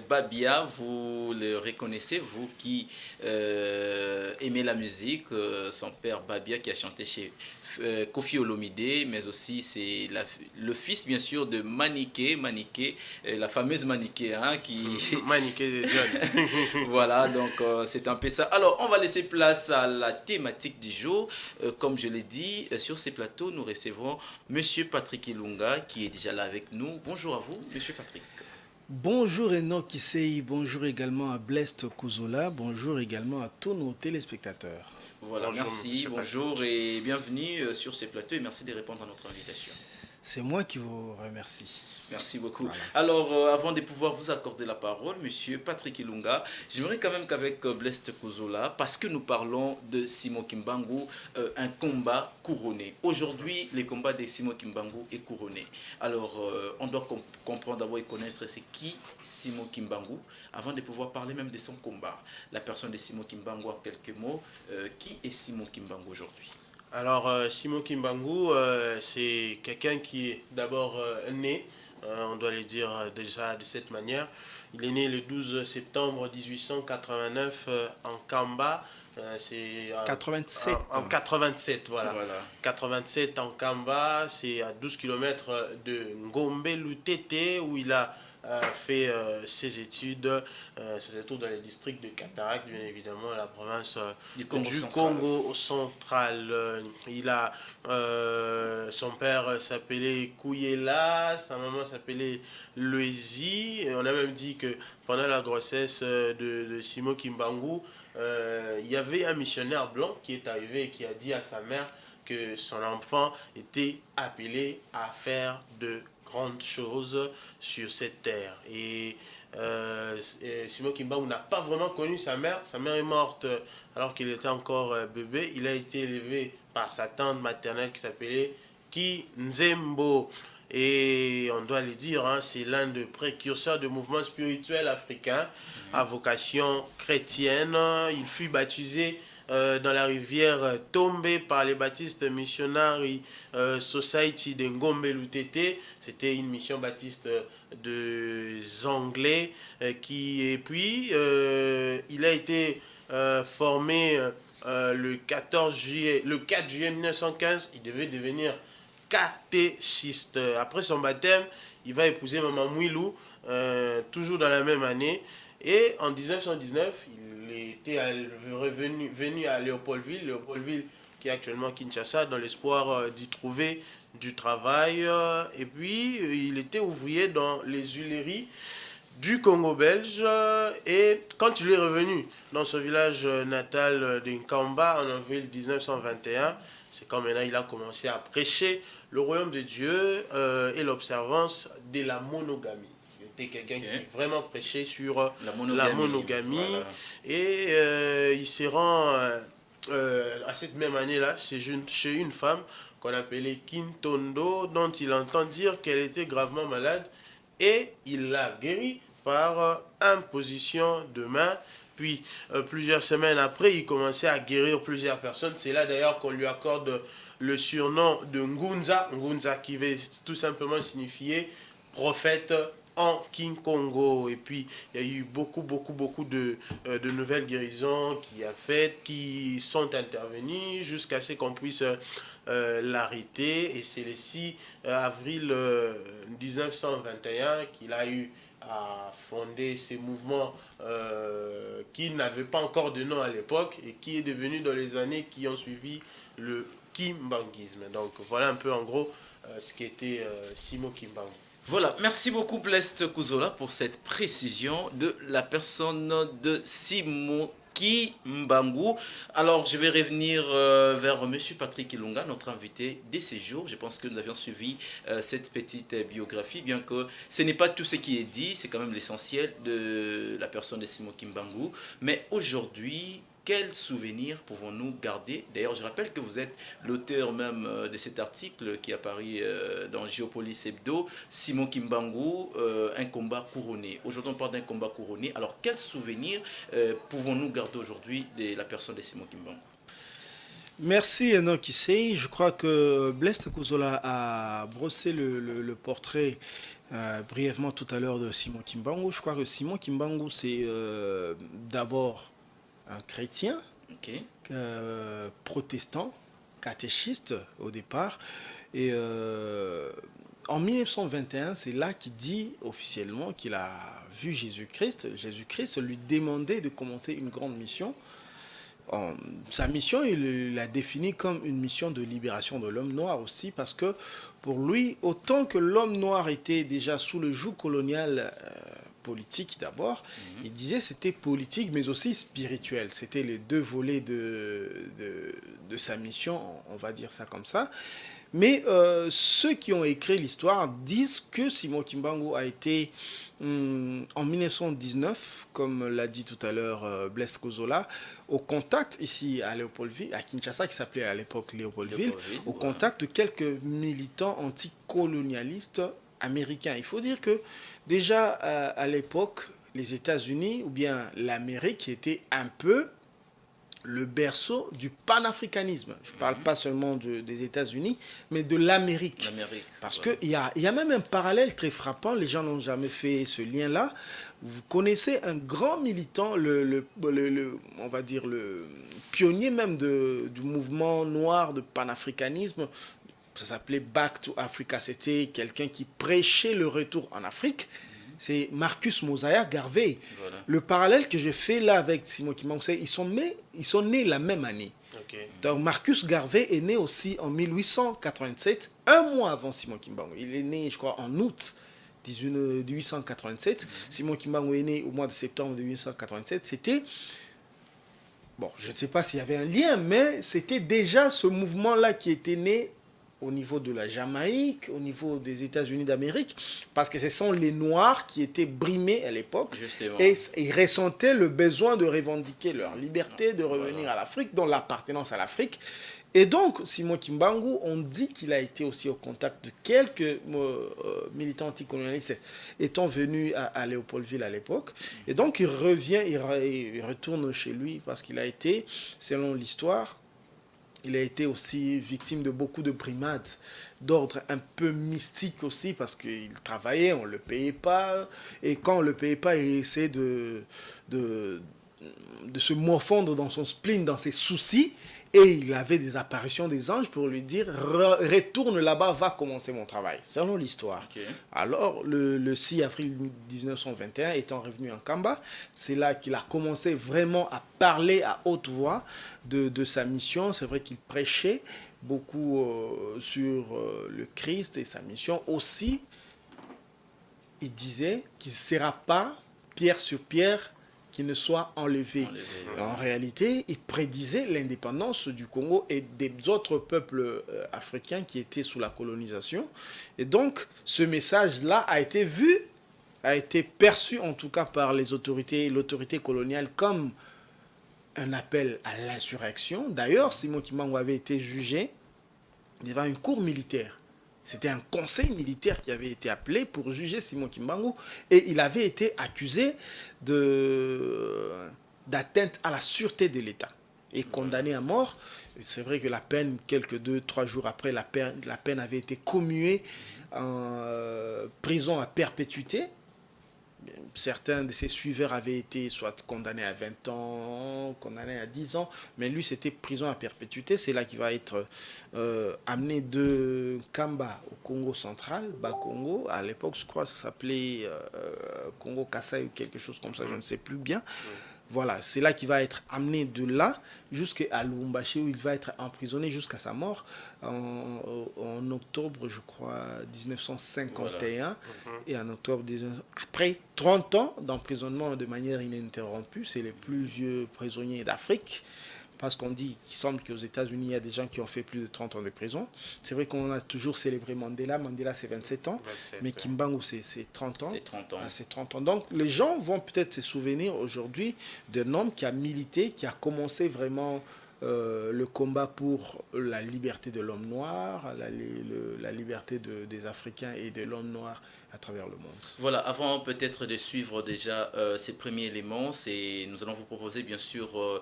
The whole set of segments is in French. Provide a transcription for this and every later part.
Babia, vous le reconnaissez, vous qui aimez la musique, son père Babia qui a chanté chez Koffi Olomide, mais aussi c'est le fils bien sûr de Maniké, Maniké, la fameuse Maniké, hein, qui... Maniqué de John. Voilà, donc c'est un peu ça. Alors, on va laisser place à la thématique du jour. Comme je l'ai dit, sur ces plateaux, nous recevrons Monsieur Patrick Ilunga qui est déjà là avec nous. Bonjour à vous, Monsieur Patrick. Bonjour Enoch Issei, bonjour également à Blest Kuzola, bonjour également à tous nos téléspectateurs. Voilà, Bonjour, merci, monsieur bonjour Patrick. et bienvenue sur ces plateaux et merci de répondre à notre invitation. C'est moi qui vous remercie. Merci beaucoup. Voilà. Alors, avant de pouvoir vous accorder la parole, Monsieur Patrick Ilunga, j'aimerais quand même qu'avec Blest Kuzola, parce que nous parlons de Simon Kimbangu, un combat couronné. Aujourd'hui, le combat de Simon Kimbangu est couronné. Alors, on doit comprendre d'abord et connaître c'est qui Simon Kimbangu, avant de pouvoir parler même de son combat. La personne de Simon Kimbangu, en quelques mots, qui est Simon Kimbangu aujourd'hui? Alors, Simon Kimbangu, c'est quelqu'un qui est d'abord né, on doit le dire déjà de cette manière. Il est né le 12 septembre 1889 en Kamba. C'est 87. en 87, voilà. Voilà. 87 en Kamba, c'est à 12 kilomètres de Ngombe Lutete où il a fait ses études dans les districts de Cataract, bien évidemment, la province Du Congo du central. Congo central. Il a son père s'appelait Kouyela, sa maman s'appelait Loezi. On a même dit que pendant la grossesse de Simon Kimbangu, il y avait un missionnaire blanc qui est arrivé et qui a dit à sa mère que son enfant était appelé à faire de grandes choses sur cette terre. Et Simon Kimbangu n'a pas vraiment connu sa mère. Sa mère est morte alors qu'il était encore bébé. Il a été élevé par sa tante maternelle qui s'appelait Kinzembo. Et on doit le dire, hein, c'est l'un des précurseurs de mouvements spirituels africains à vocation chrétienne. Il fut baptisé dans la rivière tombée par les Baptist Missionary Society de Ngombe Lutete. C'était une mission baptiste des Anglais et puis il a été formé le 4 juillet 1915. Il devait devenir catéchiste. Après son baptême, il va épouser Maman Mouilou, toujours dans la même année. Et en 1919, il était venu à Léopoldville qui est actuellement Kinshasa, dans l'espoir d'y trouver du travail. Et puis, il était ouvrier dans les huileries du Congo belge. Et quand il est revenu dans son village natal d'Inkamba en avril 1921, c'est quand maintenant il a commencé à prêcher le royaume de Dieu et l'observance de la monogamie. C'était quelqu'un qui vraiment prêchait sur la monogamie. Voilà. Et il se rend à cette même année-là chez une femme qu'on appelait Kintondo, dont il entend dire qu'elle était gravement malade. Et il l'a guérie par imposition de main. Puis, plusieurs semaines après, il commençait à guérir plusieurs personnes. C'est là d'ailleurs qu'on lui accorde le surnom de Ngunza. Ngunza qui veut tout simplement signifier prophète en King Congo. Et puis, il y a eu beaucoup de nouvelles guérisons qui sont intervenues jusqu'à ce qu'on puisse l'arrêter. Et c'est le 6 avril 1921 qu'il a eu à fonder ces mouvements qui n'avaient pas encore de nom à l'époque et qui est devenu dans les années qui ont suivi le Kimbanguisme. Donc voilà un peu en gros ce qu'était Simon Kimbangu. Voilà, merci beaucoup Blest Kuzola pour cette précision de la personne de Simon Kimbangu. Alors, je vais revenir vers Monsieur Patrick Ilunga, notre invité des séjours. Je pense que nous avions suivi cette petite biographie, bien que ce n'est pas tout ce qui est dit, c'est quand même l'essentiel de la personne de Simon Kimbangu. Mais aujourd'hui, quels souvenirs pouvons-nous garder? D'ailleurs, je rappelle que vous êtes l'auteur même de cet article qui apparaît dans Géopolis Hebdo, Simon Kimbangu, un combat couronné. Aujourd'hui, on parle d'un combat couronné. Alors, quels souvenirs pouvons-nous garder aujourd'hui de la personne de Simon Kimbangu? Merci Enoch Issei. Je crois que Blest Kuzola a brossé le portrait brièvement tout à l'heure de Simon Kimbangu. Je crois que Simon Kimbangu, c'est d'abord un chrétien, Ok. protestant, catéchiste au départ. Et en 1921, c'est là qu'il dit officiellement qu'il a vu Jésus-Christ. Jésus-Christ lui demandait de commencer une grande mission. Sa mission, il l'a définie comme une mission de libération de l'homme noir aussi, parce que pour lui, autant que l'homme noir était déjà sous le joug colonial politique d'abord, il disait c'était politique mais aussi spirituel. C'était les deux volets de sa mission, on va dire ça comme ça. Mais ceux qui ont écrit l'histoire disent que Simon Kimbangu a été en 1919, comme l'a dit tout à l'heure Blaise Kozola, au contact ici à Léopoldville, à Kinshasa, qui s'appelait à l'époque Léopoldville, au contact de quelques militants anticolonialistes américains. Il faut dire que déjà à l'époque, les États-Unis ou bien l'Amérique était un peu le berceau du panafricanisme. Je ne parle pas seulement des États-Unis, mais de l'Amérique. Parce qu'il y a même un parallèle très frappant, les gens n'ont jamais fait ce lien-là. Vous connaissez un grand militant, on va dire le pionnier même du mouvement noir de panafricanisme. Ça s'appelait Back to Africa. C'était quelqu'un qui prêchait le retour en Afrique. C'est Marcus Mosiah Garvey. Voilà. Le parallèle que je fais là avec Simon Kimbangu, c'est ils sont nés la même année. Okay. Donc Marcus Garvey est né aussi en 1887, un mois avant Simon Kimbangu. Il est né, je crois, en août 1887. Simon Kimbangu est né au mois de septembre 1887. C'était... Bon, je ne sais pas s'il y avait un lien, mais c'était déjà ce mouvement-là qui était né au niveau de la Jamaïque, au niveau des États-Unis d'Amérique, parce que ce sont les Noirs qui étaient brimés à l'époque. Et ils ressentaient le besoin de revendiquer leur liberté, de revenir à l'Afrique, donc l'appartenance à l'Afrique. Et donc, Simon Kimbangu, on dit qu'il a été aussi au contact de quelques militants anticolonialistes étant venus à Léopoldville à l'époque. Et donc, il revient, il retourne chez lui parce qu'il a été, selon l'histoire, il a été aussi victime de beaucoup de brimades d'ordre un peu mystique aussi parce qu'il travaillait, on ne le payait pas. Et quand on ne le payait pas, il essayait de se morfondre dans son spleen, dans ses soucis. Et il avait des apparitions des anges pour lui dire « Retourne là-bas, va commencer mon travail », selon l'histoire. Okay. Alors, le 6 avril 1921, étant revenu en Kamba, c'est là qu'il a commencé vraiment à parler à haute voix de sa mission. C'est vrai qu'il prêchait beaucoup sur le Christ et sa mission. Aussi, il disait qu'il ne sera pas pierre sur pierre qui ne soit enlevé. En réalité, il prédisait l'indépendance du Congo et des autres peuples africains qui étaient sous la colonisation. Et donc, ce message-là a été vu, a été perçu en tout cas par les autorités, l'autorité coloniale comme un appel à l'insurrection. D'ailleurs, Simon Kimbangu avait été jugé devant une cour militaire. C'était un conseil militaire qui avait été appelé pour juger Simon Kimbangu et il avait été accusé d'atteinte à la sûreté de l'État et condamné à mort. C'est vrai que la peine, quelques 2-3 jours après, la peine avait été commuée en prison à perpétuité. Certains de ses suiveurs avaient été soit condamnés à 20 ans, condamnés à 10 ans, mais lui, c'était prison à perpétuité. C'est là qu'il va être amené de Kamba au Congo central, Bas-Congo. À l'époque, je crois que ça s'appelait Congo Kassai ou quelque chose comme ça, je ne sais plus bien. Voilà, c'est là qu'il va être amené de là jusqu'à Lubumbashi où il va être emprisonné jusqu'à sa mort en octobre, je crois, 1951. Voilà. Et en octobre, après 30 ans d'emprisonnement de manière ininterrompue, c'est les plus vieux prisonniers d'Afrique. Parce qu'on dit qu'il semble qu'aux États-Unis, il y a des gens qui ont fait plus de 30 ans de prison. C'est vrai qu'on a toujours célébré Mandela. Mandela, c'est 27 ans. 27, mais Kimbangu, c'est 30 ans. C'est 30 ans. C'est 30 ans. Donc, les gens vont peut-être se souvenir aujourd'hui d'un homme qui a milité, qui a commencé vraiment le combat pour la liberté de l'homme noir, la liberté des Africains et de l'homme noir à travers le monde. Voilà, avant peut-être de suivre déjà ces premiers éléments, nous allons vous proposer bien sûr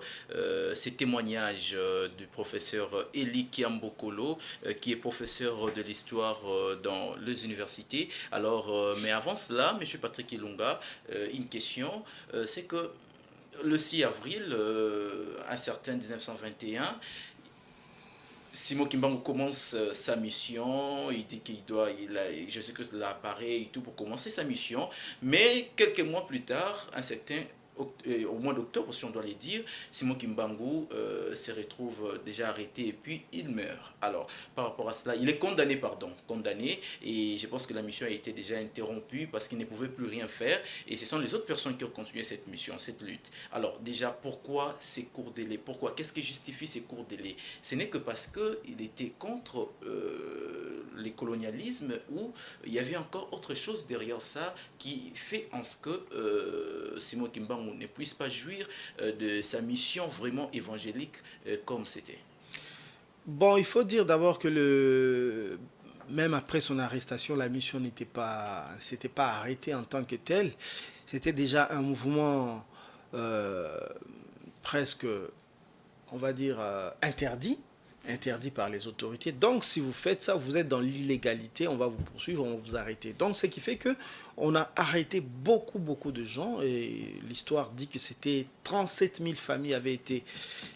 ces témoignages du professeur Eli Kiambokolo, qui est professeur de l'histoire dans les universités. Alors, mais avant cela, M. Patrick Ilunga, une question, c'est que le 6 avril, un certain 1921, Simon Kimbangu commence sa mission, il dit je sais que l'appareil et tout pour commencer sa mission, mais quelques mois plus tard, un certain au mois d'octobre, si on doit le dire, Simon Kimbangu se retrouve déjà arrêté et puis il meurt. Alors, par rapport à cela, il est condamné, et je pense que la mission a été déjà interrompue parce qu'il ne pouvait plus rien faire, et ce sont les autres personnes qui ont continué cette mission, cette lutte. Alors, déjà, pourquoi ces courts délais? Pourquoi? Qu'est-ce qui justifie ces courts délais? Ce n'est que parce qu'il était contre les colonialismes, ou il y avait encore autre chose derrière ça qui fait en ce que Simon Kimbangu ne puisse pas jouir de sa mission vraiment évangélique comme c'était. Bon, il faut dire d'abord que même après son arrestation, la mission s'était pas arrêtée en tant que telle. C'était déjà un mouvement presque, on va dire, interdit par les autorités. Donc, si vous faites ça, vous êtes dans l'illégalité, on va vous poursuivre, on va vous arrêter. Donc, ce qui fait que on a arrêté beaucoup de gens, et l'histoire dit que c'était 37 000 familles avaient été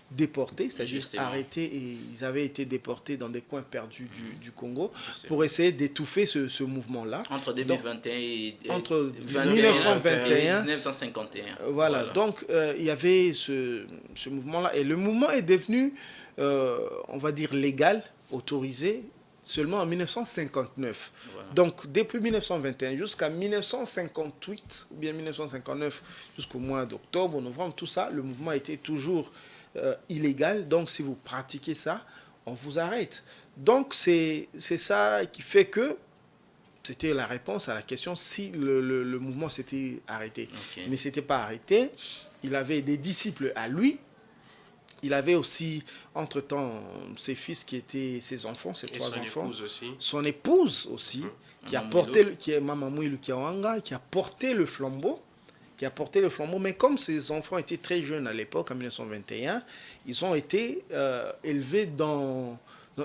déportées, c'est-à-dire arrêtées, et ils avaient été déportés dans des coins perdus du Congo pour essayer d'étouffer ce mouvement-là. Entre 2021 et entre 1921 et 1951. Voilà. Donc il y avait ce mouvement-là, et le mouvement est devenu, on va dire, légal, autorisé, seulement en 1959. Voilà. Donc, depuis 1921 jusqu'à 1958, ou bien 1959, jusqu'au mois d'octobre, novembre, tout ça, le mouvement était toujours illégal. Donc, si vous pratiquez ça, on vous arrête. Donc, c'est ça qui fait que c'était la réponse à la question si le mouvement s'était arrêté. Okay. Il ne s'était pas arrêté. Il avait des disciples à lui. Il avait aussi, entre-temps, ses fils qui étaient ses enfants, ses trois enfants. Son épouse aussi, qui a porté, qui est Mamamou Lukiawanga, qui a porté le flambeau. Mais comme ses enfants étaient très jeunes à l'époque, en 1921, ils ont été élevés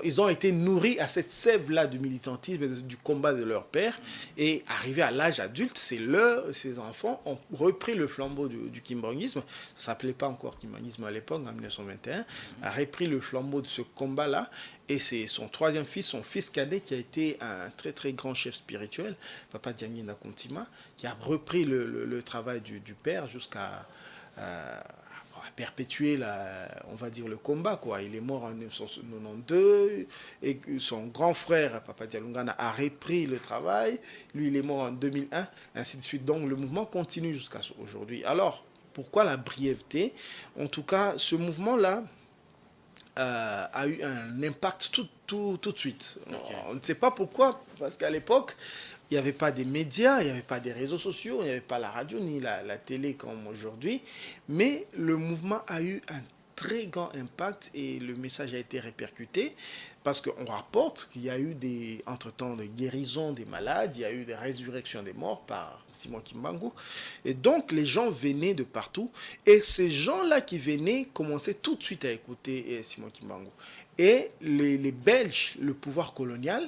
ils ont été nourris à cette sève-là du militantisme et du combat de leur père. Et arrivés à l'âge adulte, ces enfants ont repris le flambeau du kimbanguisme. Ça ne s'appelait pas encore kimbanguisme à l'époque, en 1921. A repris le flambeau de ce combat-là. Et c'est son troisième fils, son fils cadet, qui a été un très très grand chef spirituel, Papa Diangé Nakontima, qui a repris le travail du père jusqu'à perpétuer on va dire, le combat, quoi. Il est mort en 1992 et son grand frère Papa Dialungana a repris le travail. Lui, il est mort en 2001, ainsi de suite. Donc le mouvement continue jusqu'à aujourd'hui. Alors, pourquoi la brièveté? En tout cas, ce mouvement-là a eu un impact tout de suite. Okay. On ne sait pas pourquoi, parce qu'à l'époque, il n'y avait pas des médias, il n'y avait pas des réseaux sociaux, il n'y avait pas la radio ni la télé comme aujourd'hui. Mais le mouvement a eu un très grand impact et le message a été répercuté parce qu'on rapporte qu'il y a eu entre-temps des guérisons des malades, il y a eu des résurrections des morts par Simon Kimbangu. Et donc les gens venaient de partout et ces gens-là qui venaient commençaient tout de suite à écouter Simon Kimbangu. Et les Belges, le pouvoir colonial,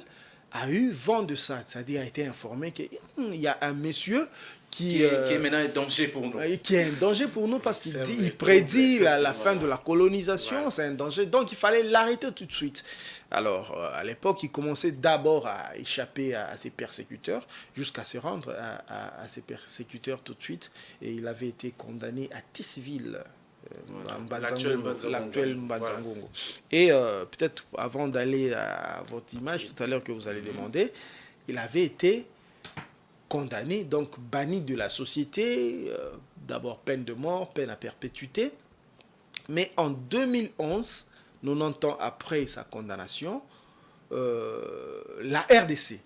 a eu vent de ça, c'est-à-dire a été informé qu'il y a un monsieur qui est maintenant un danger pour nous. Qui est un danger pour nous parce qu'il prédit la fin de la colonisation, ouais. C'est un danger, donc il fallait l'arrêter tout de suite. Alors, à l'époque, il commençait d'abord à échapper à ses persécuteurs, jusqu'à se rendre à ses persécuteurs tout de suite, et il avait été condamné à Tisville. L'actuel Mbanzangongo. Voilà. Et peut-être avant d'aller à votre image tout à l'heure que vous allez demander, il avait été condamné, donc banni de la société, d'abord peine de mort, peine à perpétuité. Mais en 2011, 90 ans après sa condamnation, la RDC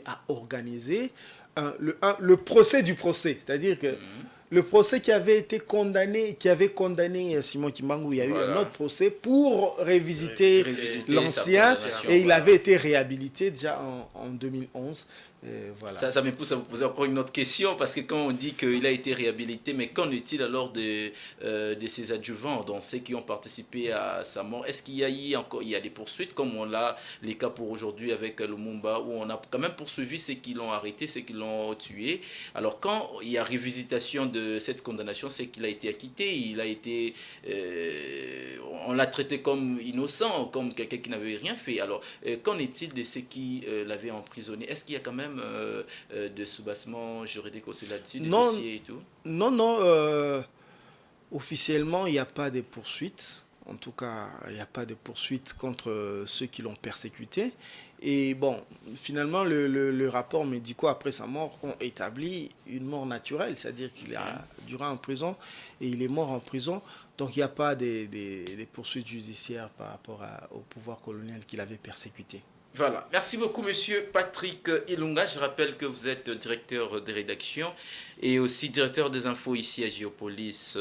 a organisé le procès du procès, c'est-à-dire que le procès qui avait condamné Simon Kimbangu, il y a eu un autre procès pour révisiter l'ancien, et il avait été réhabilité déjà en 2011. Voilà. Ça me pousse à vous poser encore une autre question, parce que quand on dit qu'il a été réhabilité, mais qu'en est-il alors de ses adjuvants, donc ceux qui ont participé à sa mort? Est-ce qu'il y a eu encore, il y a des poursuites, comme on l'a les cas pour aujourd'hui avec Lumumba, où on a quand même poursuivi ceux qui l'ont arrêté, ceux qui l'ont tué? Alors quand il y a révisitation de cette condamnation, c'est qu'il a été acquitté, il a été, on l'a traité comme innocent, comme quelqu'un qui n'avait rien fait. Alors qu'en est-il de ceux qui l'avaient emprisonné? Est-ce qu'il y a quand même de soubassement juridique aussi là-dessus, des dossiers et tout? Non, officiellement, il n'y a pas de poursuites. En tout cas, il n'y a pas de poursuite contre ceux qui l'ont persécuté. Et bon, finalement, le rapport médical après sa mort ont établi une mort naturelle, c'est-à-dire qu'il a duré en prison et il est mort en prison. Donc, il n'y a pas des poursuites judiciaires par rapport au pouvoir colonial qu'il avait persécuté. Voilà. Merci beaucoup, monsieur Patrick Ilunga. Je rappelle que vous êtes directeur de rédaction et aussi directeur des infos ici à Géopolis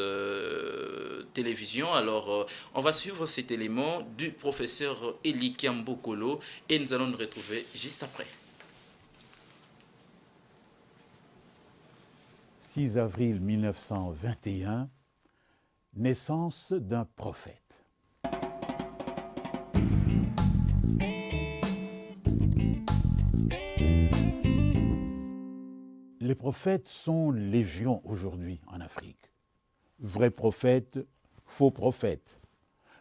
Télévision. Alors, on va suivre cet élément du professeur Eli Kiambokolo et nous allons nous retrouver juste après. 6 avril 1921, naissance d'un prophète. Les prophètes sont légion aujourd'hui en Afrique. Vrais prophètes, faux prophètes,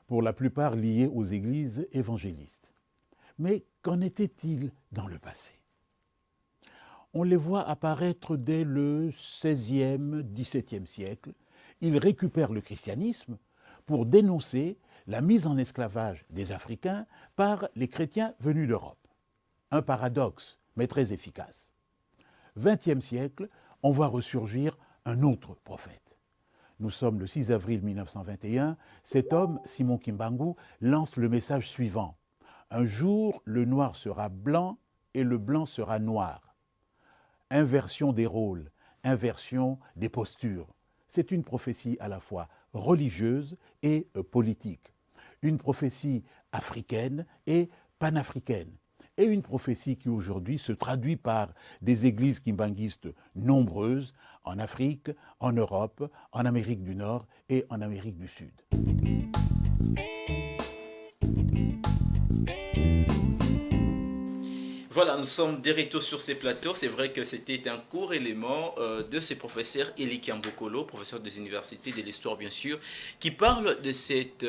pour la plupart liés aux églises évangélistes. Mais qu'en était-il dans le passé? On les voit apparaître dès le XVIe, XVIIe siècle. Ils récupèrent le christianisme pour dénoncer la mise en esclavage des Africains par les chrétiens venus d'Europe. Un paradoxe, mais très efficace. XXe siècle, on voit ressurgir un autre prophète. Nous sommes le 6 avril 1921. Cet homme, Simon Kimbangu, lance le message suivant. Un jour, le noir sera blanc et le blanc sera noir. Inversion des rôles, inversion des postures. C'est une prophétie à la fois religieuse et politique. Une prophétie africaine et panafricaine. Et une prophétie qui aujourd'hui se traduit par des églises kimbanguistes nombreuses en Afrique, en Europe, en Amérique du Nord et en Amérique du Sud. Voilà, nous sommes directement sur ces plateaux. C'est vrai que c'était un court élément de ces professeurs, Eli Kiambokolo, professeur des universités de l'histoire bien sûr, qui parle de cette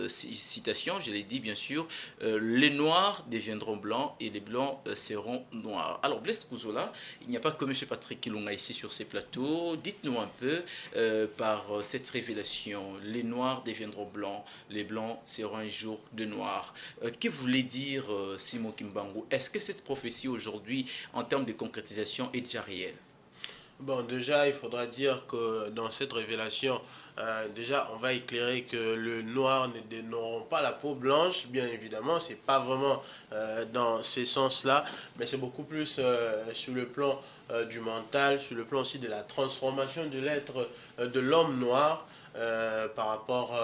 citation, je l'ai dit bien sûr, les noirs deviendront blancs et les blancs seront noirs. Alors Blaise Kouzola, il n'y a pas que M. Patrick Ilunga ici sur ces plateaux. Dites-nous un peu par cette révélation, les noirs deviendront blancs, les blancs seront un jour de noirs. Que voulait dire Simon Kimbangu? Est-ce que cette prophétie aujourd'hui, en termes de concrétisation, est déjà réelle? Bon, déjà, il faudra dire que dans cette révélation, déjà, on va éclairer que le noir n'auront pas la peau blanche, bien évidemment. C'est pas vraiment dans ces sens-là, mais c'est beaucoup plus sur le plan du mental, sur le plan aussi de la transformation de l'être de l'homme noir par rapport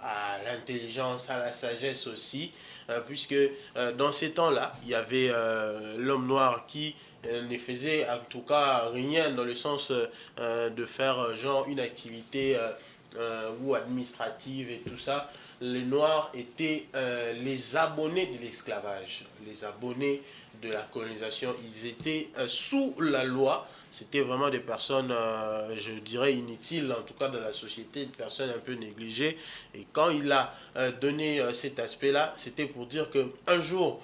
à l'intelligence, à la sagesse aussi, puisque dans ces temps-là, il y avait l'homme noir qui ne faisait en tout cas rien dans le sens de faire genre une activité ou administrative et tout ça. Les noirs étaient les abonnés de l'esclavage, les abonnés de la colonisation. Ils étaient sous la loi. C'était vraiment des personnes, je dirais, inutiles, en tout cas dans la société, des personnes un peu négligées. Et quand il a donné cet aspect-là, c'était pour dire qu'un jour,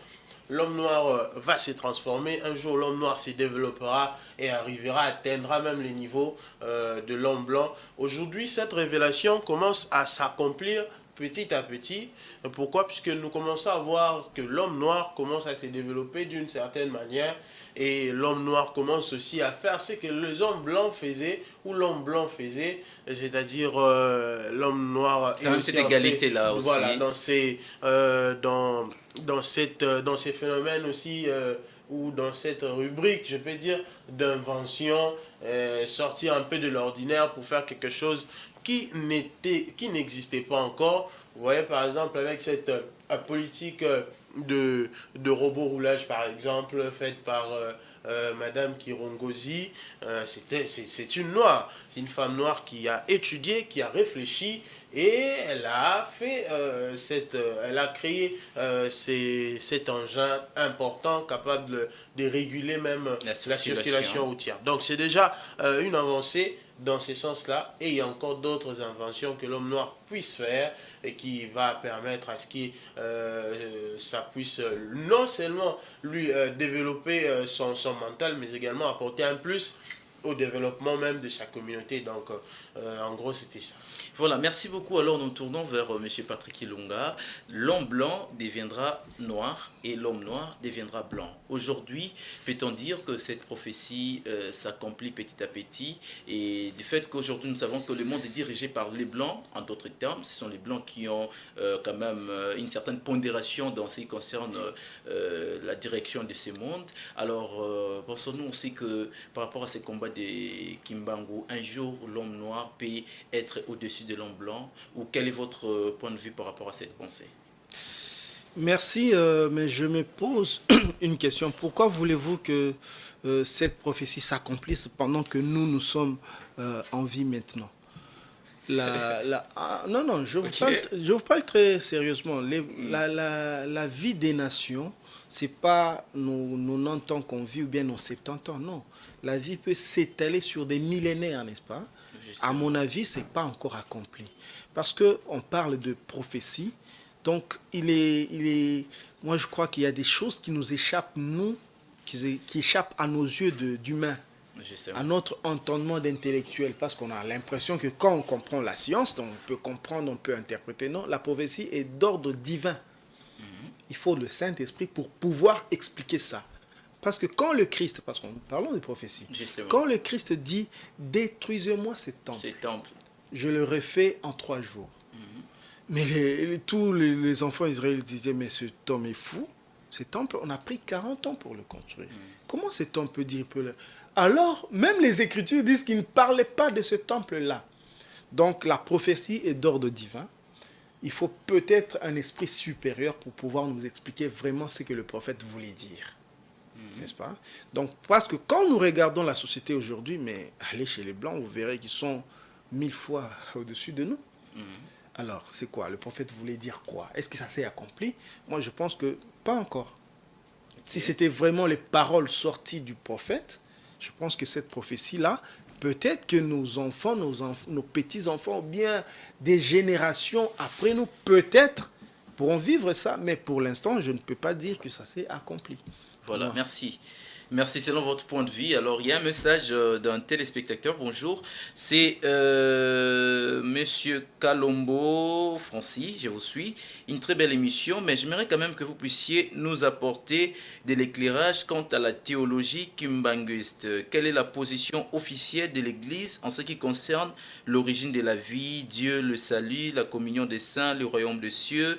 l'homme noir va se transformer, un jour l'homme noir se développera et arrivera, atteindra même les niveaux de l'homme blanc. Aujourd'hui, cette révélation commence à s'accomplir petit à petit. Pourquoi? Puisque nous commençons à voir que l'homme noir commence à se développer d'une certaine manière et l'homme noir commence aussi à faire ce que les hommes blancs faisaient ou l'homme blanc faisait, c'est-à-dire l'homme noir... Quand même cette égalité-là aussi. Voilà, dans ces phénomènes aussi ou dans cette rubrique, je peux dire, d'invention, sortir un peu de l'ordinaire pour faire quelque chose qui n'existait pas encore. Vous voyez, par exemple, avec cette politique de robot roulage, par exemple, faite par Madame Kirongozi, c'est une noire, c'est une femme noire qui a étudié, qui a réfléchi, et elle a fait elle a créé cet engin important capable de réguler même la circulation routière. Donc c'est déjà une avancée dans ce sens-là, et il y a encore d'autres inventions que l'homme noir puisse faire et qui va permettre à ce que ça puisse non seulement lui développer son mental, mais également apporter un plus au développement même de sa communauté. Donc, en gros, c'était ça. Voilà, merci beaucoup. Alors, nous tournons vers M. Patrick Ilunga. L'homme blanc deviendra noir et l'homme noir deviendra blanc. Aujourd'hui, peut-on dire que cette prophétie s'accomplit petit à petit, et du fait qu'aujourd'hui, nous savons que le monde est dirigé par les blancs, en d'autres termes, ce sont les blancs qui ont quand même une certaine pondération dans ce qui concerne la direction de ce monde. Alors, pensons-nous aussi que par rapport à ces combats de Kimbangu, un jour l'homme noir peut être au-dessus de l'homme blanc, ou quel est votre point de vue par rapport à cette pensée? Merci, mais je me pose une question. Pourquoi voulez-vous que cette prophétie s'accomplisse pendant que nous sommes en vie maintenant? Non, je vous parle très sérieusement. La vie des nations, c'est pas nos 90 ans qu'on vit ou bien nos 70 ans, non. La vie peut s'étaler sur des millénaires, n'est-ce pas? Justement. À mon avis, ce n'est pas encore accompli. Parce qu'on parle de prophétie, donc moi je crois qu'il y a des choses qui nous échappent, qui échappent à nos yeux d'humains, à notre entendement d'intellectuel, parce qu'on a l'impression que quand on comprend la science, donc on peut comprendre, on peut interpréter. Non, la prophétie est d'ordre divin. Il faut le Saint-Esprit pour pouvoir expliquer ça. Parce que quand le Christ, parce qu'on parlons de prophétie, justement, quand le Christ dit « détruisez-moi cet temple, je le refais en 3 jours ». Mais tous les enfants israéliens disaient « mais cet homme est fou, ce temple, on a pris 40 ans pour le construire. Comment cet homme peut dire... Alors, même les Écritures disent qu'il ne parlait pas de ce temple-là. Donc, la prophétie est d'ordre divin. Il faut peut-être un esprit supérieur pour pouvoir nous expliquer vraiment ce que le prophète voulait dire. N'est-ce pas? Donc, parce que quand nous regardons la société aujourd'hui, mais allez chez les Blancs, vous verrez qu'ils sont 1000 fois au-dessus de nous. Alors, c'est quoi? Le prophète voulait dire quoi? Est-ce que ça s'est accompli? Moi, je pense que pas encore. Si c'était vraiment les paroles sorties du prophète, je pense que cette prophétie-là, peut-être que nos enfants, nos petits-enfants, ou bien des générations après nous, peut-être pourront vivre ça. Mais pour l'instant, je ne peux pas dire que ça s'est accompli. Voilà, non. Merci. Merci, selon votre point de vue. Alors, il y a un message d'un téléspectateur. Bonjour, c'est Monsieur Kalombo Francis, je vous suis. Une très belle émission, mais j'aimerais quand même que vous puissiez nous apporter de l'éclairage quant à la théologie kimbanguiste. Quelle est la position officielle de l'Église en ce qui concerne l'origine de la vie, Dieu, le salut, la communion des saints, le royaume des cieux?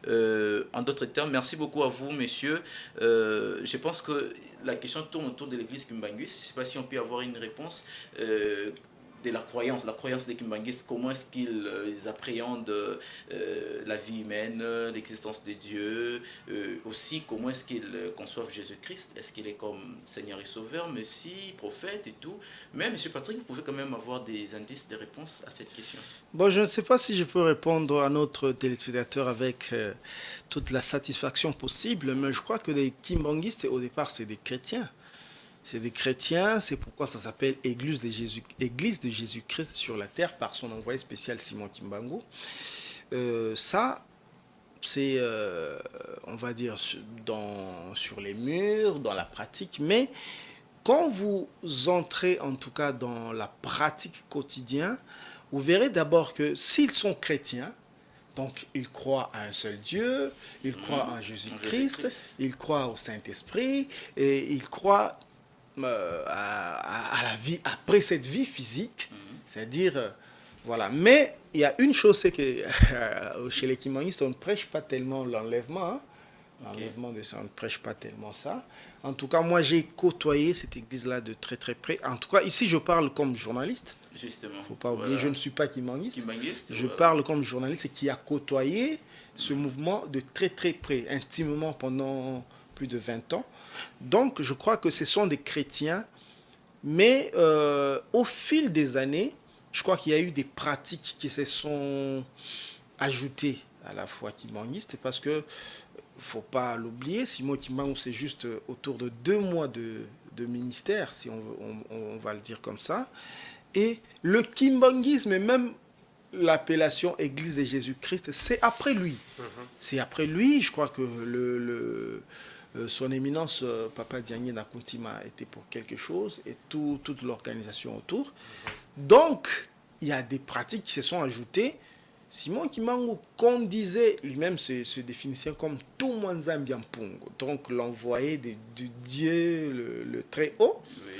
En d'autres termes, merci beaucoup à vous, messieurs. Je pense que la question tourne autour de l'église kimbanguiste. Je ne sais pas si on peut avoir une réponse de la croyance des kimbanguistes. Comment est-ce qu'ils appréhendent la vie humaine, l'existence de Dieu, aussi comment est-ce qu'ils conçoivent Jésus-Christ. Est-ce qu'il est comme Seigneur et Sauveur, Messie, prophète et tout? Mais M. Patrick, vous pouvez quand même avoir des indices, des réponses à cette question. Bon, je ne sais pas si je peux répondre à notre téléspectateur avec toute la satisfaction possible, mais je crois que les kimbanguistes, au départ, c'est des chrétiens. C'est des chrétiens, c'est pourquoi ça s'appelle Église de Jésus-Christ sur la terre par son envoyé spécial Simon Kimbangu. Ça, c'est, on va dire, sur les murs, dans la pratique, mais quand vous entrez en tout cas dans la pratique quotidienne, vous verrez d'abord que s'ils sont chrétiens, donc ils croient à un seul Dieu, ils croient en Jésus-Christ, ils croient au Saint-Esprit, et ils croient à la vie après cette vie physique, c'est-à-dire voilà. Mais il y a une chose, c'est que chez les kimbanguistes on ne prêche pas tellement l'enlèvement, hein. L'enlèvement des saints, on ne prêche pas tellement ça. En tout cas, moi, j'ai côtoyé cette église-là de très très près. En tout cas, ici, je parle comme journaliste. Justement. Il ne faut pas oublier, je ne suis pas kimbanguiste. Je Voilà. parle comme journaliste qui a côtoyé ce mouvement de très très près, intimement pendant plus de 20 ans. Donc, je crois que ce sont des chrétiens, mais au fil des années, je crois qu'il y a eu des pratiques qui se sont ajoutées à la foi kimbanguiste, parce que faut pas l'oublier, Simon Kimbangu, c'est juste autour de 2 mois de ministère, si on va le dire comme ça. Et le kimbanguisme, et même l'appellation Église de Jésus-Christ, c'est après lui. C'est après lui, je crois que son éminence, Papa Diagne Nakuntima, était pour quelque chose, et toute l'organisation autour. Donc, il y a des pratiques qui se sont ajoutées. Simon Kimbangu, qu'on disait, lui-même se définissait comme tout Mwanzambi Mpungo, donc l'envoyé du Dieu le très haut. Oui.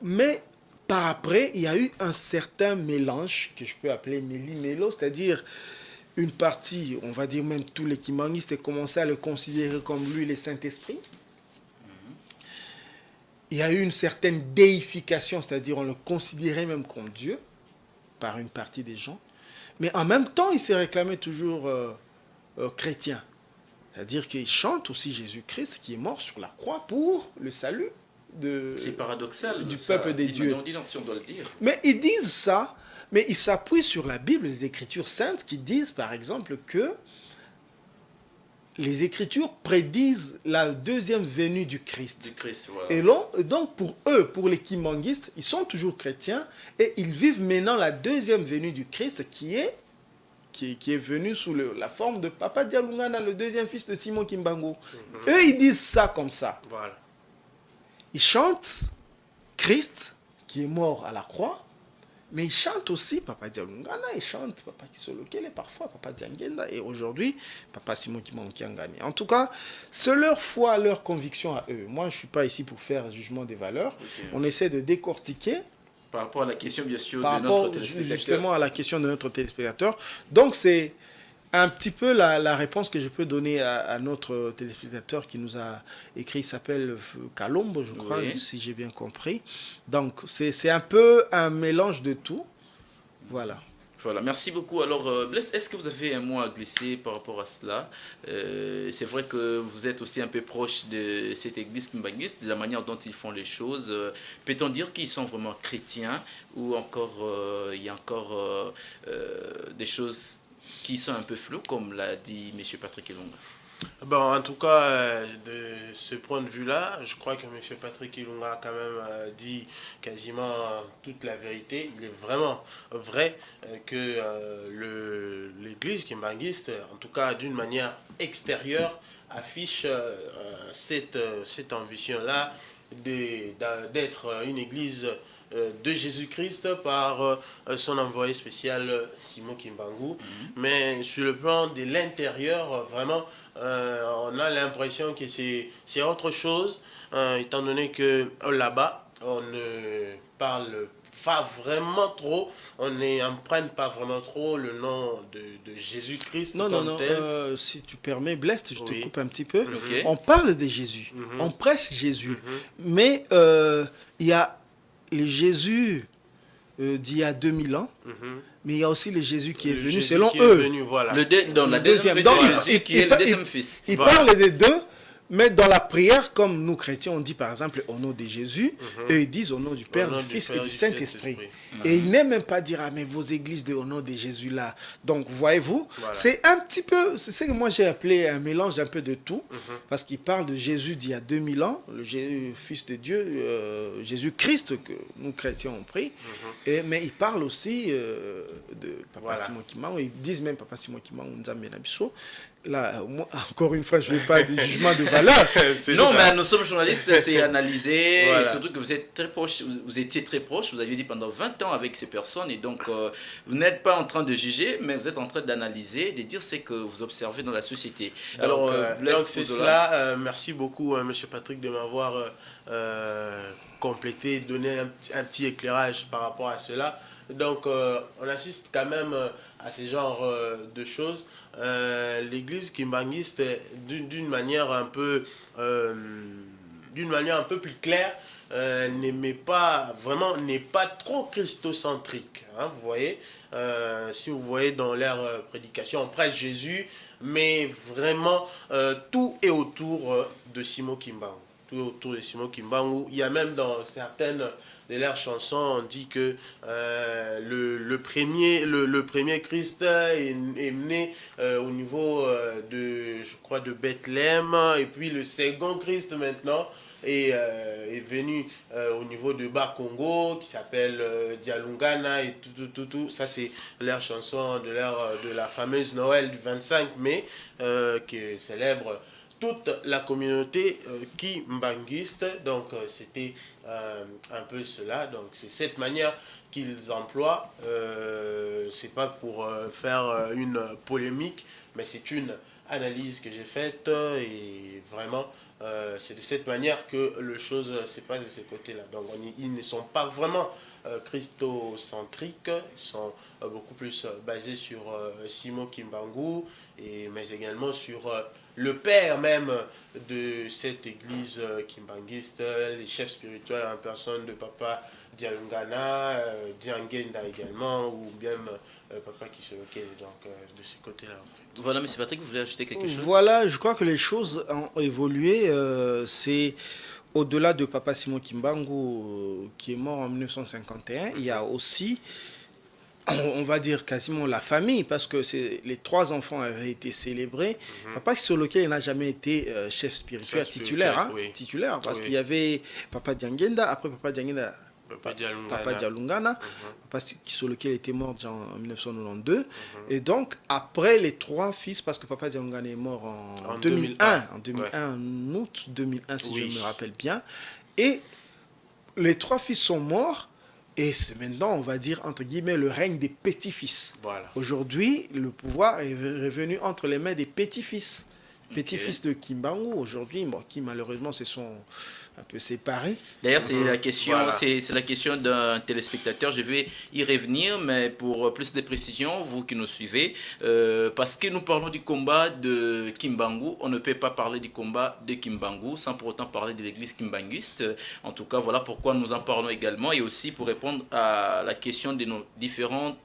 Mais par après, il y a eu un certain mélange que je peux appeler méli-mélo, c'est-à-dire une partie, on va dire même tous les kimbanguistes, ont commencé à le considérer comme lui, le Saint-Esprit. Il y a eu une certaine déification, c'est-à-dire on le considérait même comme Dieu par une partie des gens. Mais en même temps, il s'est réclamé toujours chrétien. C'est-à-dire qu'il chante aussi Jésus-Christ qui est mort sur la croix pour le salut c'est paradoxal, du peuple des dieux. Si on doit le dire. Mais ils disent ça, mais ils s'appuient sur la Bible, les Écritures saintes, qui disent par exemple que les Écritures prédisent la deuxième venue du Christ. Du Christ, voilà. Et donc pour eux, pour les kimbanguistes, ils sont toujours chrétiens et ils vivent maintenant la deuxième venue du Christ qui est venu sous la forme de Papa Dialungana, le deuxième fils de Simon Kimbangu. Eux, ils disent ça comme ça. Voilà. Ils chantent Christ qui est mort à la croix, mais ils chantent aussi Papa Dialungana, ils chantent Papa Kisolokele, parfois Papa Diangenda, et aujourd'hui Papa Simon Kiangani. En tout cas, c'est leur foi, leur conviction à eux. Moi, je ne suis pas ici pour faire jugement des valeurs. Okay. On essaie de décortiquer. Par rapport à la question, bien sûr, par de rapport notre téléspectateur. Justement à la question de notre téléspectateur. Donc, c'est un petit peu la réponse que je peux donner à notre téléspectateur qui nous a écrit. Il s'appelle Kalombo, je crois, oui, si j'ai bien compris. Donc, c'est un peu un mélange de tout. Voilà. Voilà, merci beaucoup. Alors, Blaise, est-ce que vous avez un mot à glisser par rapport à cela? C'est vrai que vous êtes aussi un peu proche de cette église kimbanguiste, de la manière dont ils font les choses. Peut-on dire qu'ils sont vraiment chrétiens ou encore il y a encore des choses qui sont un peu floues, comme l'a dit M. Patrick Ilunga? Bon, en tout cas, de ce point de vue-là, je crois que M. Patrick Ilunga a quand même dit quasiment toute la vérité. Il est vraiment vrai que l'église kimbanguiste, en tout cas d'une manière extérieure, affiche cette ambition-là d'être une église de Jésus-Christ par son envoyé spécial Simon Kimbangu. Mais sur le plan de l'intérieur, vraiment, on a l'impression que c'est autre chose, étant donné que là-bas, on ne parle pas vraiment trop, on n'emprunte pas vraiment trop le nom de Jésus-Christ. Non, si tu permets, Blaise, je te coupe un petit peu. Okay. On parle de Jésus, on prêche Jésus, mais il y a le Jésus d'il y a 2000 ans, mais il y a aussi le Jésus qui est venu Jésus selon qui eux. Est venu, voilà. Dans la deuxième Donc, Jésus qui est le deuxième fils. Il parle des deux, mais dans la prière, comme nous chrétiens, on dit par exemple au nom de Jésus, eux ils disent au nom du Père, du Fils et du Saint-Esprit. Et ils n'aiment même pas dire, ah mais vos églises au nom de Jésus là. Donc voyez-vous, voilà. C'est un petit peu, c'est ce que moi j'ai appelé un mélange un peu de tout, parce qu'il parle de Jésus d'il y a 2000 ans, le Fils de Dieu, Jésus-Christ que nous chrétiens on prie, mais ils parlent aussi de Papa Simon Kimbangu, ils disent même Papa Simon Kimbangu Nzambe Nabiso. Là, moi, encore une fois, je ne vais pas de jugement de valeur. Non, mais nous sommes journalistes, c'est analysé, voilà. Et surtout que vous êtes très proche, vous étiez très proche, vous aviez dit pendant 20 ans avec ces personnes, et donc vous n'êtes pas en train de juger, mais vous êtes en train d'analyser, de dire ce que vous observez dans la société. Donc c'est cela, merci beaucoup, M. Patrick, de m'avoir compléter, donner un petit éclairage par rapport à cela. Donc, on assiste quand même à ce genre de choses. L'église kimbanguiste, d'une manière un peu plus claire, n'est pas trop christocentrique. Hein, vous voyez, si vous voyez dans leur prédication, on prêche Jésus, mais vraiment tout est autour de Simon Kimbangu. Tout est autour de Simon Kimbangu. Il y a même dans certaines de leurs chansons, on dit que le premier Christ est né au niveau je crois, de Bethléem, et puis le second Christ maintenant est venu au niveau de Bas-Congo, qui s'appelle Dialungana, et tout. Ça, c'est leur chanson de la fameuse Noël du 25 mai, qui célèbre toute la communauté kimbanguiste. Donc, c'était un peu cela. Donc, c'est cette manière qu'ils emploient. C'est pas pour faire une polémique, mais c'est une analyse que j'ai faite, et vraiment c'est de cette manière que les choses se passent de ce côté-là. Donc ils ne sont pas vraiment christocentriques, ils sont beaucoup plus basés sur Simon Kimbangu, mais également sur le père même de cette église kimbanguiste, les chefs spirituels en personne de Papa Dialungana, Diangenda également, ou bien Papa Kisoloke, donc de ce côté-là en fait. Voilà, M. Patrick, vous voulez ajouter quelque chose? Voilà, je crois que les choses ont évolué. C'est au-delà de Papa Simon Kimbangu, qui est mort en 1951, il y a aussi, on va dire quasiment la famille, parce que les 3 enfants avaient été célébrés. Papa Kisoloke n'a jamais été chef spirituel titulaire, oui. Titulaire, parce Oui. qu'il y avait Papa Diangenda, après Papa Diangenda, Papa Dialungana, Papa Kisoloke était mort déjà en 1992. Et donc, après les 3 fils, parce que Papa Dialungana est mort en 2001, en août 2001, si je me rappelle bien. Et les 3 fils sont morts. Et c'est maintenant, on va dire, entre guillemets, le règne des petits-fils. Voilà. Aujourd'hui, le pouvoir est revenu entre les mains des petits-fils. Petits-fils de Kimbangu, aujourd'hui, qui malheureusement se sont un peu séparés. D'ailleurs, c'est la question, Voilà. c'est la question d'un téléspectateur. Je vais y revenir, mais pour plus de précision, vous qui nous suivez, parce que nous parlons du combat de Kimbangu, on ne peut pas parler du combat de Kimbangu sans pour autant parler de l'église kimbanguiste. En tout cas, voilà pourquoi nous en parlons également, et aussi pour répondre à la question de nos différents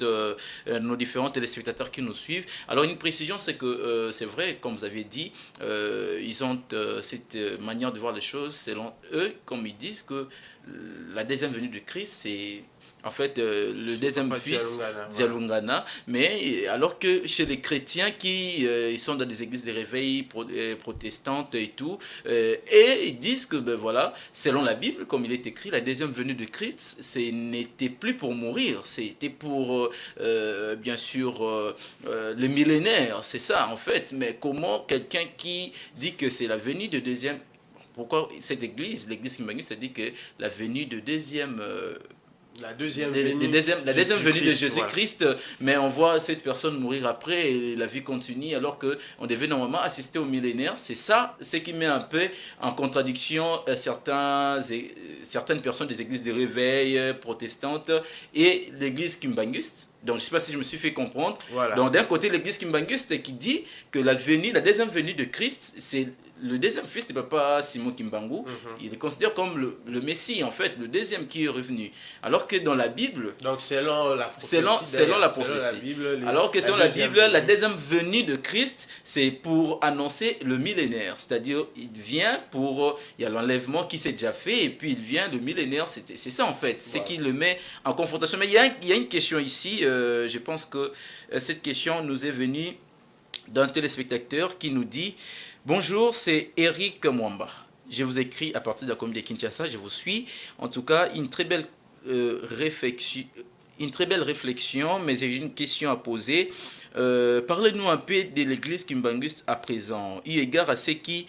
téléspectateurs qui nous suivent. Alors, une précision, c'est que c'est vrai, comme vous avez dit, ils ont cette manière de voir les choses. Selon eux, comme ils disent, que la deuxième venue de Christ, c'est en fait le deuxième fils Dialungana. Mais alors que chez les chrétiens qui ils sont dans des églises de réveil protestantes et tout, et ils disent que ben voilà, selon la Bible, comme il est écrit, la deuxième venue de Christ, ce n'était plus pour mourir, c'était pour bien sûr le millénaire, c'est ça en fait. Mais comment quelqu'un qui dit que c'est la venue de deuxième, pourquoi cette église, l'église kimbanguiste, dit que la venue de deuxième La deuxième la venue venue de Christ, Jésus-Christ, mais on voit cette personne mourir après et la vie continue, alors qu'on devait normalement assister au millénaire. C'est ça, ce qui met un peu en contradiction certaines personnes des églises de réveil protestantes et l'église kimbanguiste. Donc, je ne sais pas si je me suis fait comprendre. Voilà. Donc, d'un côté, l'église kimbanguiste qui dit que la deuxième venue de Christ, c'est le deuxième fils de Papa Simon Kimbangu. Il est considéré comme le Messie, en fait, le deuxième qui est revenu. Alors que dans la Bible, donc selon la prophétie, selon la prophétie. Alors que selon la Bible, la deuxième venue de Christ, c'est pour annoncer le millénaire. C'est-à-dire, il vient pour... Il y a l'enlèvement qui s'est déjà fait, et puis il vient, le millénaire, c'est ça en fait. C'est qui le met en confrontation. Mais il y a une question ici, je pense que cette question nous est venue d'un téléspectateur qui nous dit: bonjour, c'est Eric Mwamba. Je vous écris à partir de la commune de Kinshasa, je vous suis. En tout cas, une très belle réflexion, mais j'ai une question à poser. Parlez-nous un peu de l'église kimbanguiste à présent. Eu égard à ce qui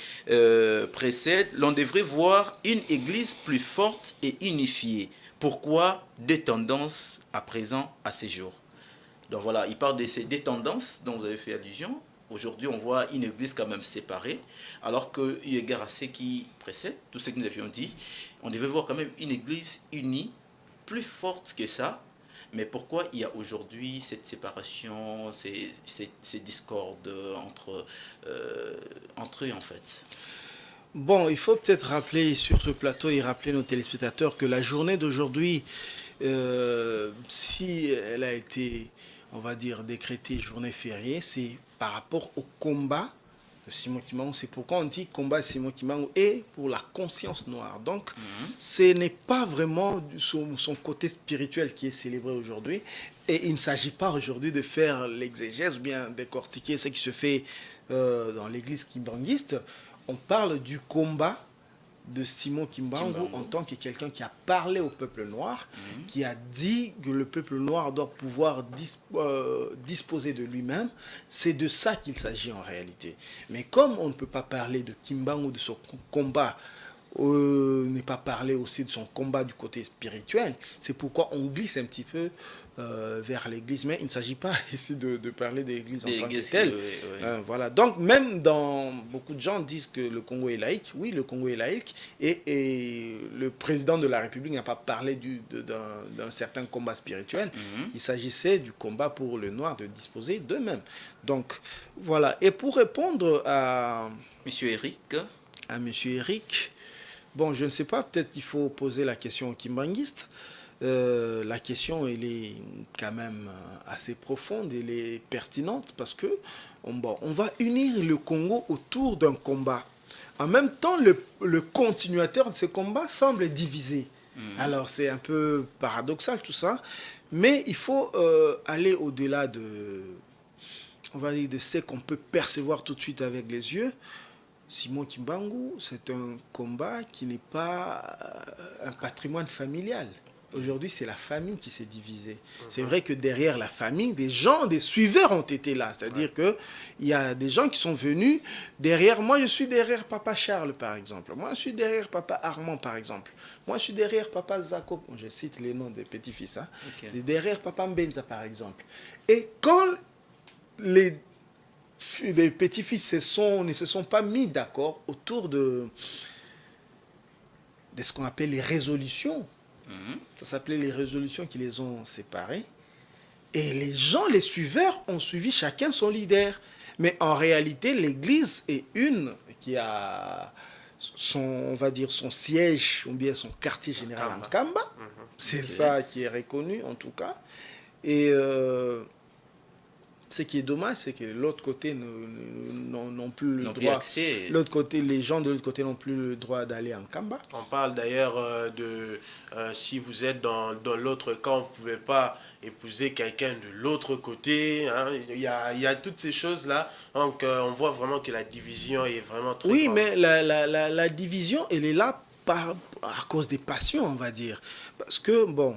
précède, l'on devrait voir une église plus forte et unifiée. Pourquoi 2 tendances à présent, à ces jours? Donc voilà, il parle de ces 2 tendances dont vous avez fait allusion. Aujourd'hui, on voit une église quand même séparée, alors qu'il y a guerre à ce qui précède, tout ce que nous avions dit. On devait voir quand même une église unie, plus forte que ça. Mais pourquoi il y a aujourd'hui cette séparation, ces discordes entre eux en fait? Bon, il faut peut-être rappeler sur ce plateau et rappeler nos téléspectateurs que la journée d'aujourd'hui, si elle a été, on va dire, décrétée journée fériée, c'est par rapport au combat de Simon Kimbangu. C'est pourquoi on dit combat de Simon Kimbangu et pour la conscience noire. Donc, ce n'est pas vraiment son côté spirituel qui est célébré aujourd'hui. Et il ne s'agit pas aujourd'hui de faire l'exégèse ou bien décortiquer ce qui se fait dans l'église kimbanguiste. On parle du combat de Simon Kimbangu en tant que quelqu'un qui a parlé au peuple noir, qui a dit que le peuple noir doit pouvoir disposer de lui-même. C'est de ça qu'il s'agit en réalité. Mais comme on ne peut pas parler de Kimbangu, de son combat, ne pas parler aussi de son combat du côté spirituel, c'est pourquoi on glisse un petit peu vers l'église, mais il ne s'agit pas ici de parler de l'église en tant que telle. Voilà. Donc même dans beaucoup de gens disent que le Congo est laïque. Oui, le Congo est laïque et le président de la République n'a pas parlé d'un certain combat spirituel. Il s'agissait du combat pour le noir de disposer d'eux-mêmes. Donc voilà. Et pour répondre à Monsieur Eric, bon, je ne sais pas, peut-être qu'il faut poser la question aux kimbanguistes. La question, elle est quand même assez profonde, elle est pertinente parce que on va unir le Congo autour d'un combat. En même temps, le continuateur de ce combat semble divisé. Alors, c'est un peu paradoxal tout ça, mais il faut aller au-delà on va dire, de ce qu'on peut percevoir tout de suite avec les yeux. Simon Kimbangu, c'est un combat qui n'est pas un patrimoine familial. Aujourd'hui, c'est la famille qui s'est divisée. C'est vrai que derrière la famille, des suiveurs ont été là. C'est-à-dire qu'il y a des gens qui sont venus derrière. Moi, je suis derrière Papa Charles, par exemple. Moi, je suis derrière Papa Armand, par exemple. Moi, je suis derrière Papa Zako. Je cite les noms des petits-fils. Hein. Okay. Derrière Papa Mbenza, par exemple. Et quand les petits-fils ne se sont pas mis d'accord autour de ce qu'on appelle les résolutions. Ça s'appelait les résolutions qui les ont séparés. Et les gens, les suiveurs, ont suivi chacun son leader. Mais en réalité, l'Église est une qui a on va dire, son siège, ou bien son quartier général en Kamba. C'est ça qui est reconnu, en tout cas. Et ce qui est dommage, c'est que l'autre côté n'ont plus le droit. L'autre côté, les gens de l'autre côté n'ont plus le droit d'aller en Kamba. On parle d'ailleurs de si vous êtes dans l'autre camp, vous ne pouvez pas épouser quelqu'un de l'autre côté. Hein. Il y a toutes ces choses-là. Donc on voit vraiment que la division est vraiment très grande. Mais la division, elle est là à cause des passions, on va dire. Parce que, bon,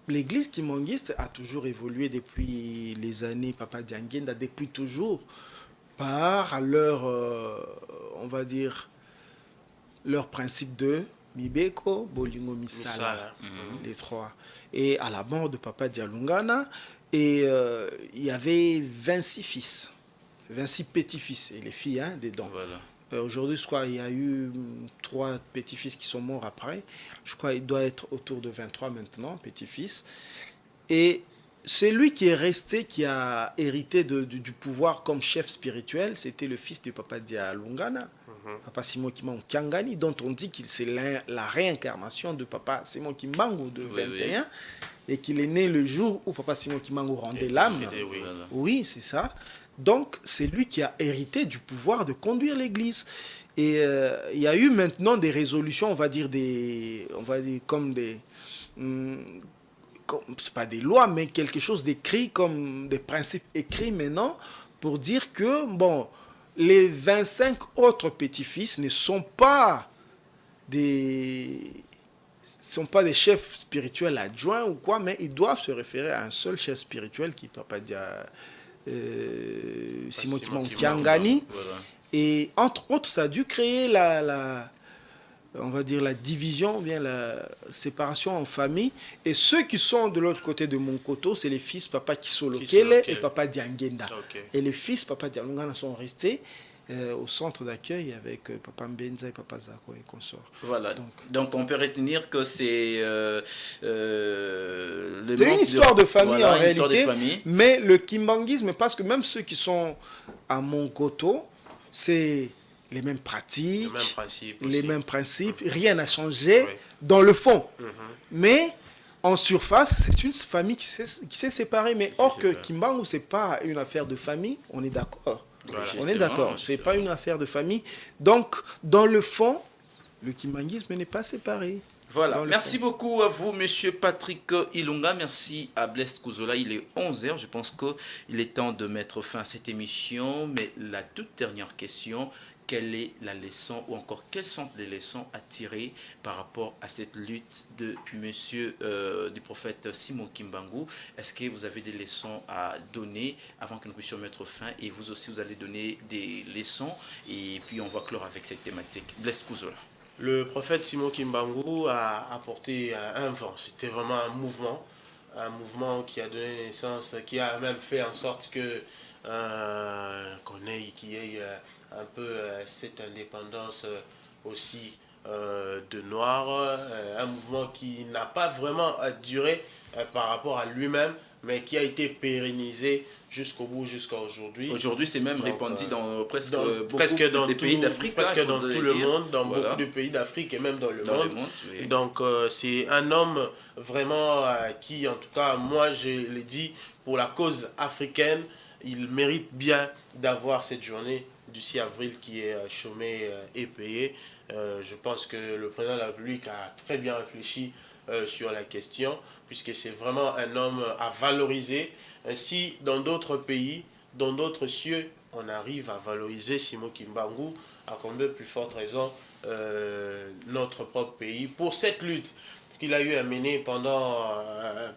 l'église kimbanguiste a toujours évolué depuis les années Papa Diangenda, depuis toujours, par leur, on va dire, leur principe de Mibeko, Bolingo, Misala, les trois. Et à la mort de Papa Dialungana, il y avait 26 fils, 26 petits-fils, et les filles dedans. Voilà. Aujourd'hui, je crois qu'il y a eu 3 petits-fils qui sont morts après. Je crois qu'il doit être autour de 23 maintenant, petits-fils. Et celui qui est resté, qui a hérité du pouvoir comme chef spirituel, c'était le fils de Papa Dialungana, Papa Simon Kimbangu Kiangani, dont on dit qu'il c'est la réincarnation de Papa Simon Kimbangu de 21, et qu'il est né le jour où Papa Simon Kimbangu rendait l'âme. Oui, c'est ça. Donc, c'est lui qui a hérité du pouvoir de conduire l'Église. Et il y a eu maintenant des résolutions, on va dire comme des... c'est pas des lois, mais quelque chose d'écrit, comme des principes écrits maintenant, pour dire que, bon, les 25 autres petits-fils ne sont pas des chefs spirituels adjoints ou quoi, mais ils doivent se référer à un seul chef spirituel qui ne peut pas dire... Simon Kimbangu Kiangani. Voilà. Et entre autres, ça a dû créer on va dire, la division, ou bien la séparation en famille. Et ceux qui sont de l'autre côté de Monkoto, c'est les fils Papa Kisolokele et Papa Diangenda. Ok. Et les fils Papa Diangenda sont restés au centre d'accueil avec Papa Mbenza et Papa Zako et consorts. Voilà. Donc on peut retenir que c'est c'est une histoire de famille, voilà, en réalité, famille. mais le kimbanguisme, parce que même ceux qui sont à Monkoto, c'est les mêmes pratiques, les mêmes principes, rien n'a changé dans le fond. Mais en surface, c'est une famille qui s'est séparée. Mais or que Kimbangu, ce n'est pas une affaire de famille, on est d'accord. Voilà. On est d'accord, ce n'est pas une affaire de famille. Donc, dans le fond, le kimbanguisme n'est pas séparé. Voilà, merci beaucoup à vous, monsieur Patrick Ilunga. Merci à Blaise Kouzola. Il est 11h. Je pense qu'il est temps de mettre fin à cette émission. Mais la toute dernière question, quelle est la leçon ou encore quelles sont les leçons à tirer par rapport à cette lutte de monsieur, du prophète Simon Kimbangu? Est-ce que vous avez des leçons à donner avant que nous puissions mettre fin? Et vous aussi, vous allez donner des leçons. Et puis, on va clore avec cette thématique. Blaise Kouzola. Le prophète Simon Kimbangu a apporté un vent. C'était vraiment un mouvement qui a donné naissance, qui a même fait en sorte que qu'il y ait un peu cette indépendance aussi de Noirs, un mouvement qui n'a pas vraiment duré par rapport à lui-même, mais qui a été pérennisé jusqu'au bout, jusqu'à aujourd'hui. Aujourd'hui, c'est même répandu dans presque dans des pays d'Afrique. Presque dans tout le monde, dans beaucoup de pays d'Afrique et même dans le monde. Oui. Donc, c'est un homme vraiment qui, en tout cas, moi, je l'ai dit, pour la cause africaine, il mérite bien d'avoir cette journée du 6 avril qui est chômée et payée. Je pense que le président de la République a très bien réfléchi sur la question, puisque c'est vraiment un homme à valoriser. Si dans d'autres pays, dans d'autres cieux, on arrive à valoriser Simon Kimbangu, à combien de plus forte raison notre propre pays, pour cette lutte qu'il a eu à mener pendant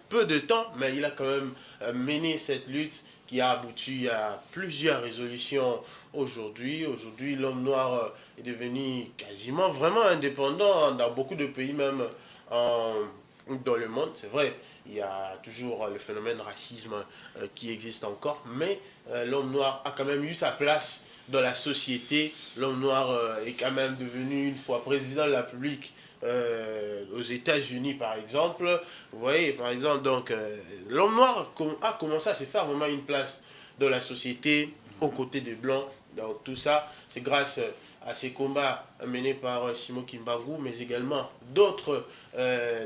peu de temps, mais il a quand même mené cette lutte qui a abouti à plusieurs résolutions aujourd'hui. Aujourd'hui, l'homme noir est devenu quasiment vraiment indépendant dans beaucoup de pays, même dans le monde. C'est vrai, il y a toujours le phénomène racisme qui existe encore, mais l'homme noir a quand même eu sa place dans la société. L'homme noir est quand même devenu une fois président de la République aux États-Unis, par exemple. Vous voyez, par exemple, donc l'homme noir a commencé à se faire vraiment une place dans la société aux côtés des Blancs. Donc tout ça, c'est grâce à ces combats menés par Simon Kimbangu, mais également d'autres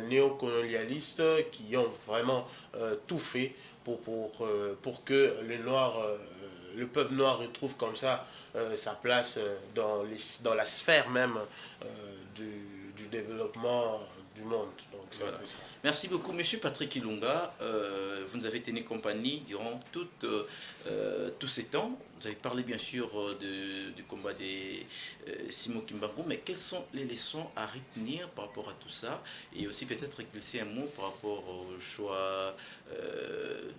néocolonialistes qui ont vraiment tout fait pour que le peuple noir retrouve comme ça sa place dans la sphère même du développement du monde. Donc, voilà. Merci beaucoup, monsieur Patrick Ilunga. Vous nous avez tenu compagnie durant tous ces temps. Vous avez parlé bien sûr du combat de Simon Kimbangu, mais quelles sont les leçons à retenir par rapport à tout ça? Et aussi peut-être glisser un mot par rapport au choix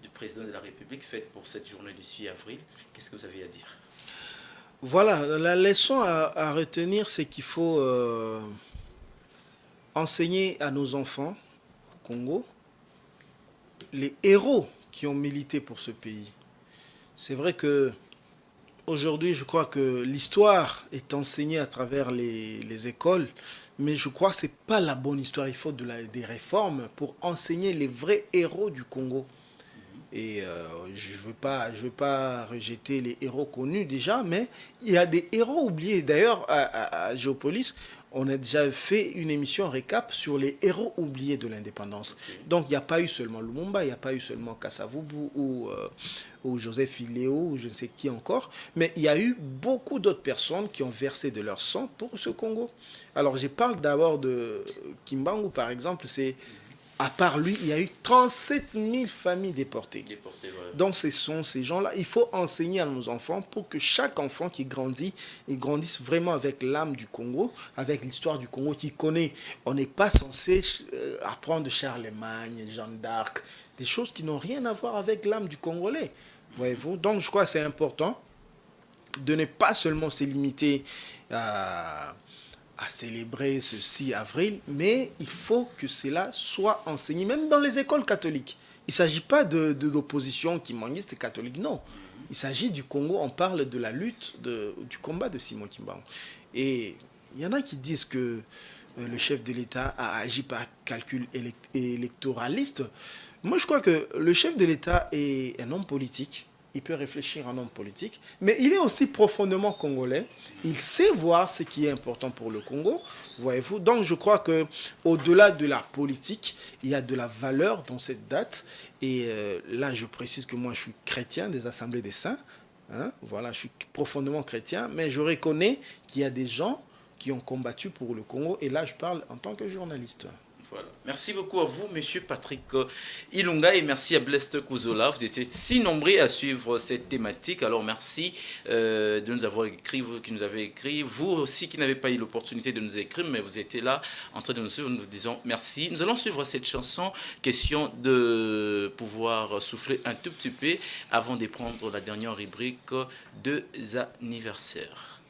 du président de la République fait pour cette journée du 6 avril. Qu'est-ce que vous avez à dire? Voilà, la leçon à retenir, c'est qu'il faut enseigner à nos enfants au Congo les héros qui ont milité pour ce pays. C'est vrai que aujourd'hui, je crois que l'histoire est enseignée à travers les écoles, mais je crois que ce n'est pas la bonne histoire. Il faut des réformes pour enseigner les vrais héros du Congo. Et je ne veux pas rejeter les héros connus déjà, mais il y a des héros oubliés. D'ailleurs, à Géopolis, on a déjà fait une émission récap sur les héros oubliés de l'indépendance. Okay. Donc, il n'y a pas eu seulement Lumumba, il n'y a pas eu seulement Kasavubu ou Joseph Iléo ou je ne sais qui encore, mais il y a eu beaucoup d'autres personnes qui ont versé de leur sang pour ce Congo. Alors, je parle d'abord de Kimbangu, par exemple, c'est... À part lui, il y a eu 37 000 familles déportées. Ouais. Donc, ce sont ces gens-là. Il faut enseigner à nos enfants pour que chaque enfant qui grandit, il grandisse vraiment avec l'âme du Congo, avec l'histoire du Congo qu'il connaît. On n'est pas censé apprendre de Charlemagne, Jeanne d'Arc, des choses qui n'ont rien à voir avec l'âme du Congolais. Voyez-vous? Donc, je crois que c'est important de ne pas seulement se limiter à célébrer ce 6 avril, mais il faut que cela soit enseigné, même dans les écoles catholiques. Il ne s'agit pas d'opposition kimanguiste catholique, non. Il s'agit du Congo, on parle de la lutte, du combat de Simon Kimbangu. Et il y en a qui disent que le chef de l'État a agi par calcul électoraliste. Moi, je crois que le chef de l'État est un homme politique. Il peut réfléchir en homme politique, mais il est aussi profondément congolais. Il sait voir ce qui est important pour le Congo, voyez-vous. Donc, je crois que au-delà de la politique, il y a de la valeur dans cette date. Et là, je précise que moi, je suis chrétien des Assemblées des Saints. Hein, voilà, je suis profondément chrétien, mais je reconnais qu'il y a des gens qui ont combattu pour le Congo. Et là, je parle en tant que journaliste. Voilà. Merci beaucoup à vous, Monsieur Patrick Ilunga, et merci à Blessed Kuzola. Vous étiez si nombreux à suivre cette thématique. Alors merci de nous avoir écrit, vous qui nous avez écrit, vous aussi qui n'avez pas eu l'opportunité de nous écrire, mais vous étiez là en train de nous suivre. Nous vous disons merci. Nous allons suivre cette chanson. Question de pouvoir souffler un tout petit peu avant de prendre la dernière rubrique des anniversaires.